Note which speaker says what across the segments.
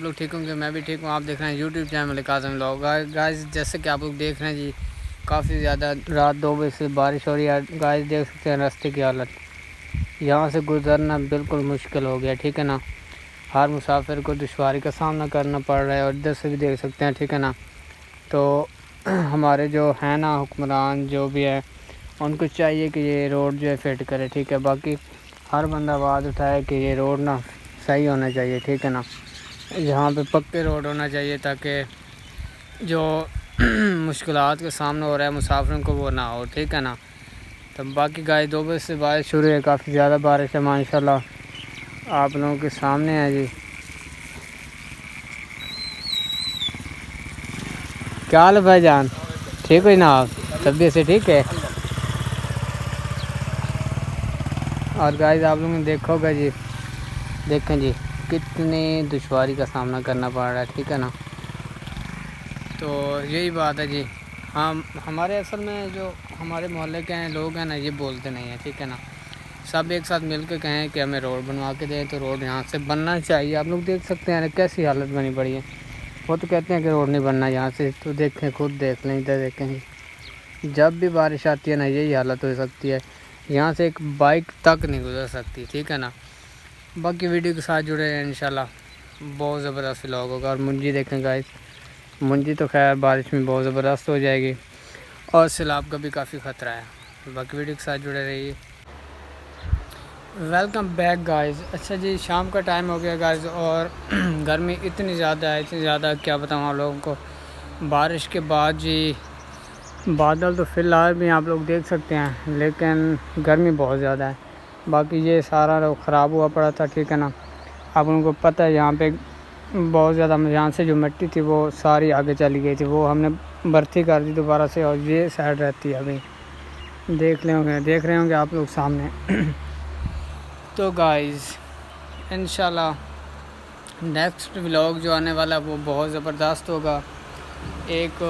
Speaker 1: لوگ ٹھیک ہوں گے، میں بھی ٹھیک ہوں. آپ دیکھ رہے ہیں YouTube channel Kazim vlog. Guys جیسے کہ آپ لوگ دیکھ رہے ہیں جی، کافی زیادہ رات 2 بجے سے بارش ہو رہی ہے. گائز دیکھ سکتے ہیں راستے کی حالت، یہاں سے گزرنا بالکل مشکل ہو گیا. ٹھیک ہے نا، ہر مسافر کو دشواری کا سامنا کرنا پڑ رہا ہے. اور ادھر سے بھی دیکھ سکتے ہیں. ٹھیک ہے نا، تو ہمارے جو ہیں نا حکمران جو بھی ہے، ان کو چاہیے کہ یہ روڈ جو ہے فٹ کرے. ٹھیک ہے، باقی ہر بندہ آواز اٹھائے کہ یہ روڈ نا صحیح ہونا چاہیے. ٹھیک ہے نا، یہاں پہ پکے روڈ ہونا چاہیے تاکہ جو مشکلات کا سامنا ہو رہا ہے مسافروں کو وہ نہ ہو. ٹھیک ہے نا، تو باقی گائے 2 بجے سے بارش شروع ہے، کافی زیادہ بارش ہے ماشاءاللہ. آپ لوگوں کے سامنے ہے جی. کیا حال ہے بھائی جان؟ ٹھیک ہو نا آپ؟ طبیعت سے ٹھیک ہے؟ اور گائز آپ لوگوں نے دیکھا ہوگا جی، دیکھیں جی کتنی دشواری کا سامنا کرنا پڑ رہا ہے. ٹھیک ہے نا، تو یہی بات ہے جی. ہمارے اصل میں جو ہمارے محلے کے ہیں لوگ ہیں نا، یہ بولتے نہیں ہیں. ٹھیک ہے نا، سب ایک ساتھ مل کے کہیں کہ ہمیں روڈ بنوا کے دیں، تو روڈ یہاں سے بننا چاہیے. آپ لوگ دیکھ سکتے ہیں کیسی حالت بنی پڑی ہے. وہ تو کہتے ہیں کہ روڈ نہیں بننا یہاں سے، تو دیکھیں خود دیکھ لیں، ادھر دیکھیں جی. جب بھی بارش آتی ہے نا یہی حالت ہو سکتی ہے، یہاں سے ایک بائک تک نہیں گزر سکتی. ٹھیک ہے نا، باقی ویڈیو کے ساتھ جڑے ہیں انشاءاللہ. بہت زبردست ولاگ ہوگا. اور منجی دیکھیں گائز، منجی تو خیر بارش میں بہت زبردست ہو جائے گی، اور سیلاب کا بھی کافی خطرہ ہے. باقی ویڈیو کے ساتھ جڑے رہیے. Welcome back guys. اچھا جی، شام کا ٹائم ہو گیا گائز، اور گرمی اتنی زیادہ ہے، اتنی زیادہ کیا بتاؤں آپ لوگوں کو. بارش کے بعد جی بادل تو فی الحال بھی آپ لوگ دیکھ سکتے ہیں، لیکن گرمی بہت زیادہ ہے. باقی یہ سارا خراب ہوا پڑا تھا. ٹھیک ہے نا، آپ ان کو پتہ ہے یہاں پہ بہت زیادہ یہاں سے جو مٹی تھی وہ ساری آگے چلی گئی تھی، وہ ہم نے برتی کر دی دوبارہ سے، اور یہ سائڈ رہتی ہے. ابھی دیکھ رہے ہوں گے آپ لوگ سامنے. تو گائز انشاءاللہ نیکسٹ ولاگ جو آنے والا وہ بہت زبردست ہوگا. ایک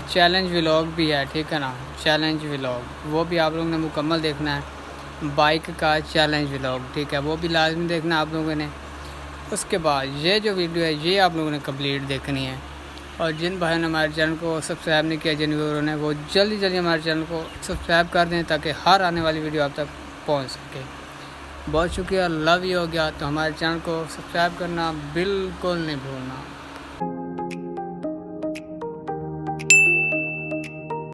Speaker 1: چیلنج ولاگ بھی ہے. ٹھیک ہے نا، چیلنج ولاگ وہ بھی آپ لوگوں نے مکمل دیکھنا ہے. بائک کا چیلنج ولاگ، ٹھیک ہے، وہ بھی لازمی دیکھنا آپ لوگوں نے. اس کے بعد یہ جو ویڈیو ہے یہ آپ لوگوں نے کمپلیٹ دیکھنی ہے. اور جن بھائیوں نے ہمارے چینل کو سبسکرائب نہیں کیا، جن ویوروں نے، وہ جلدی ہمارے چینل کو سبسکرائب کر دیں تاکہ ہر آنے والی ویڈیو آپ تک پہنچ سکے. بہت شکریہ. لو یو ہو گیا تو ہمارے چینل کو سبسکرائب کرنا بالکل نہیں بھولنا.